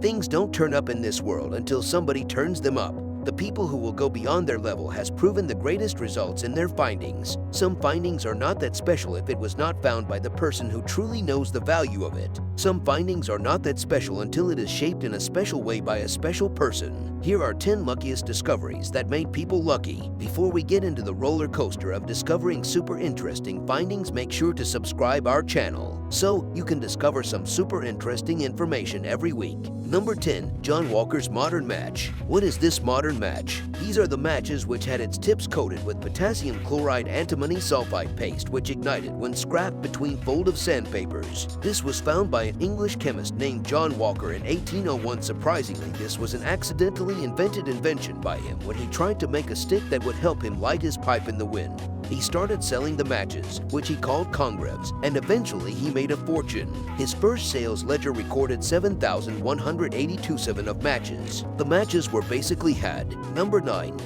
Things don't turn up in this world until somebody turns them up. The people who will go beyond their level has proven the greatest results in their findings. Some findings are not that special if it was not found by the person who truly knows the value of it. Some findings are not that special until it is shaped in a special way by a special person. Here are 10 luckiest discoveries that made people lucky. Before we get into the roller coaster of discovering super interesting findings, make sure to subscribe our channel so you can discover some super interesting information every week. Number 10. John Walker's modern match. What is this modern match? These are the matches which had its tips coated with potassium chloride antimony sulfide paste, which ignited when scrapped between fold of sandpapers. This was found by an English chemist named John Walker in 1801. Surprisingly, this was an accidentally invented invention by him when he tried to make a stick that would help him light his pipe in the wind. He started selling the matches, which he called congrevs, and eventually he made a fortune. His first sales ledger recorded 7,187 of matches. The matches were basically had. Number 9.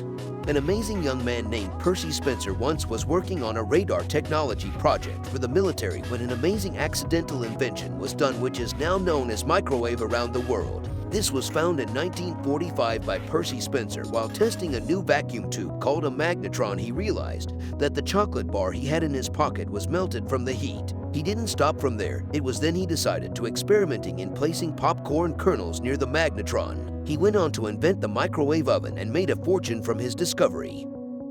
An amazing young man named Percy Spencer once was working on a radar technology project for the military when an amazing accidental invention was done which is now known as microwave around the world. This was found in 1945 by Percy Spencer while testing a new vacuum tube called a magnetron. He realized that the chocolate bar he had in his pocket was melted from the heat. He didn't stop from there. It was then he decided to experimenting in placing popcorn kernels near the magnetron. He went on to invent the microwave oven and made a fortune from his discovery.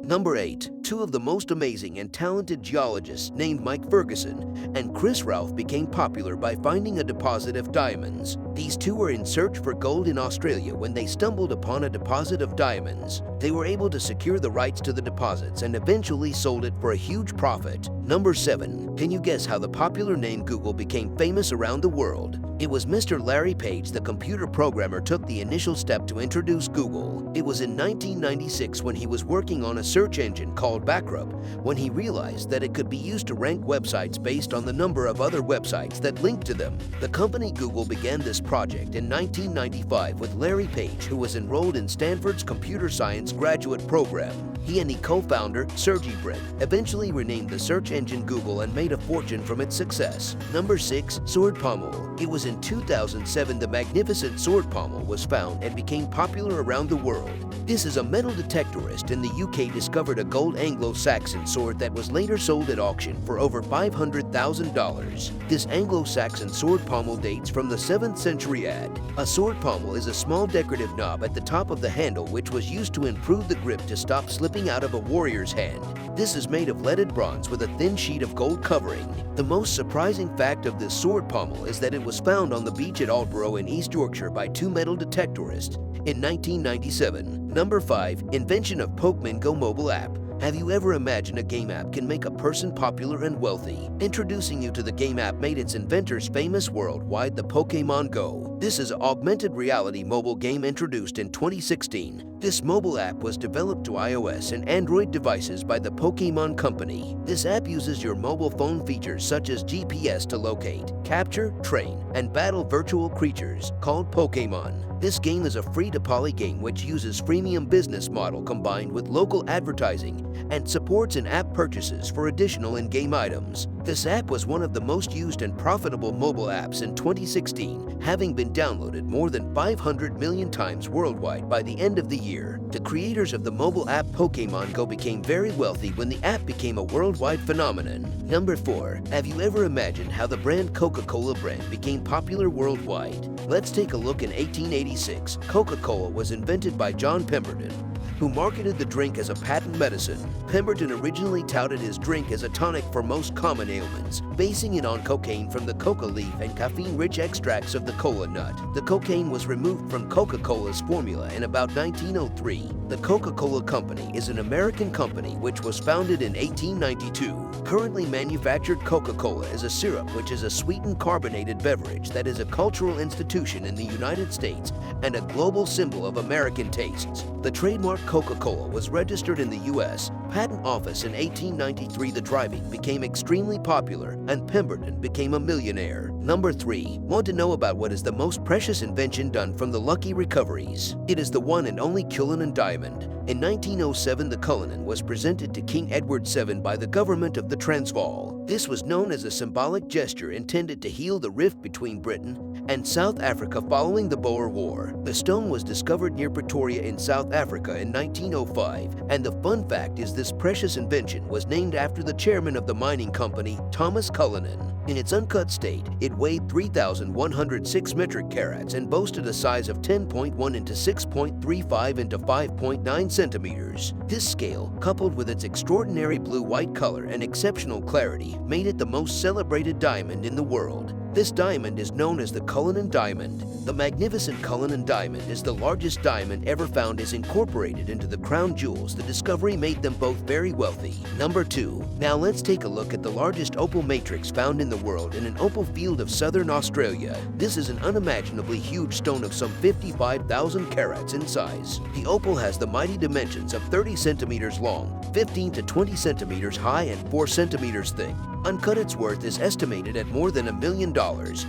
Number 8. Two of the most amazing and talented geologists named Mike Ferguson and Chris Ralph became popular by finding a deposit of diamonds. These two were in search for gold in Australia when they stumbled upon a deposit of diamonds. They were able to secure the rights to the deposits and eventually sold it for a huge profit. Number 7. Can you guess how the popular name Google became famous around the world? It was Mr. Larry Page, the computer programmer, took the initial step to introduce Google. It was in 1996 when he was working on a search engine called Backrub when he realized that it could be used to rank websites based on the number of other websites that linked to them. The company Google began this project in 1995 with Larry Page, who was enrolled in Stanford's computer science graduate program. He and the co-founder, Sergey Brin, eventually renamed the search engine Google and made a fortune from its success. Number 6. Sword pommel. It was in 2007 the magnificent sword pommel was found and became popular around the world. This is a metal detectorist in the UK discovered a gold Anglo-Saxon sword that was later sold at auction for over $500,000. This Anglo-Saxon sword pommel dates from the 7th century AD. A sword pommel is a small decorative knob at the top of the handle which was used to improve the grip to stop slipping out of a warrior's hand. This is made of leaded bronze with a thin sheet of gold covering. The most surprising fact of this sword pommel is that it was found on the beach at Aldborough in East Yorkshire by two metal detectorists in 1997. Number 5. Invention of Pokemon Go mobile app. Have you ever imagined a game app can make a person popular and wealthy? Introducing you to the game app made its inventors famous worldwide, the Pokemon Go. This is an augmented reality mobile game introduced in 2016. This mobile app was developed to iOS and Android devices by the Pokemon Company. This app uses your mobile phone features such as GPS to locate, capture, train, and battle virtual creatures called Pokemon. This game is a free-to-play game which uses freemium business model combined with local advertising and supports in-app purchases for additional in-game items. This app was one of the most used and profitable mobile apps in 2016, having been downloaded more than 500 million times worldwide by the end of the year. The creators of the mobile app Pokemon Go became very wealthy when the app became a worldwide phenomenon. Number 4. Have you ever imagined how the brand Coca-Cola brand became popular worldwide? Let's take a look. In 1886, Coca-Cola was invented by John Pemberton, who marketed the drink as a patent medicine. Pemberton originally touted his drink as a tonic for most common ailments, basing it on cocaine from the coca leaf and caffeine-rich extracts of the cola nut. The cocaine was removed from Coca-Cola's formula in about 1903. The Coca-Cola Company is an American company which was founded in 1892. Currently manufactured Coca-Cola is a syrup which is a sweetened carbonated beverage that is a cultural institution in the United States and a global symbol of American tastes. The trademark Coca-Cola was registered in the U.S. Patent Office in 1893. The driving became extremely popular and Pemberton became a millionaire. Number 3. Want to know about what is the most precious invention done from the lucky recoveries? It is the one and only Cullinan diamond. In 1907, the Cullinan was presented to King Edward VII by the government of the Transvaal. This was known as a symbolic gesture intended to heal the rift between Britain and South Africa following the Boer War. The stone was discovered near Pretoria in South Africa in 1905, and the fun fact is this precious invention was named after the chairman of the mining company, Thomas Cullinan. In its uncut state, it weighed 3,106 metric carats and boasted a size of 10.1 into 6.35 into 5.9 centimeters. This scale, coupled with its extraordinary blue-white color and exceptional clarity, made it the most celebrated diamond in the world. This diamond is known as the Cullinan diamond. The magnificent Cullinan diamond is the largest diamond ever found is incorporated into the crown jewels. The discovery made them both very wealthy. Number 2. Now let's take a look at the largest opal matrix found in the world in an opal field of southern Australia. This is an unimaginably huge stone of some 55,000 carats in size. The opal has the mighty dimensions of 30 centimeters long, 15 to 20 centimeters high, and 4 centimeters thick. Uncut, its worth is estimated at more than $1 million,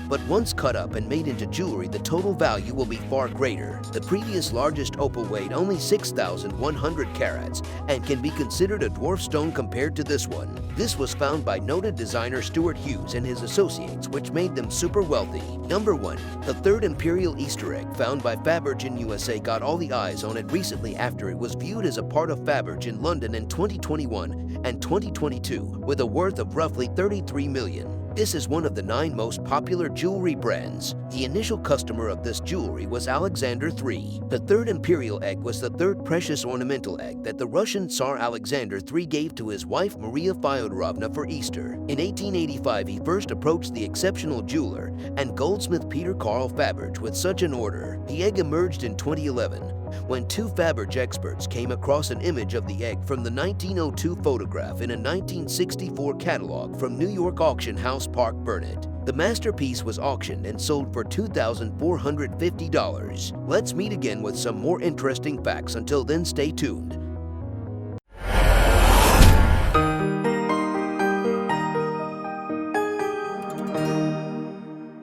but once cut up and made into jewelry, the total value will be far greater. The previous largest opal weighed only 6,100 carats and can be considered a dwarf stone compared to this one. This was found by noted designer Stuart Hughes and his associates, which made them super wealthy. Number 1. The third Imperial Easter egg found by Faberge in USA got all the eyes on it recently after it was viewed as a part of Faberge in London in 2021 and 2022 with a worth of roughly $33 million. This is one of the 9 most popular jewelry brands. The initial customer of this jewelry was Alexander III. The third Imperial egg was the third precious ornamental egg that the Russian Tsar Alexander III gave to his wife Maria Fyodorovna for Easter. In 1885, he first approached the exceptional jeweler and goldsmith Peter Carl Faberge with such an order. The egg emerged in 2011 when 2 Faberge experts came across an image of the egg from the 1902 photograph in a 1964 catalog from New York auction house Park Burnett. The masterpiece was auctioned and sold for $2,450. Let's meet again with some more interesting facts. Until then, stay tuned.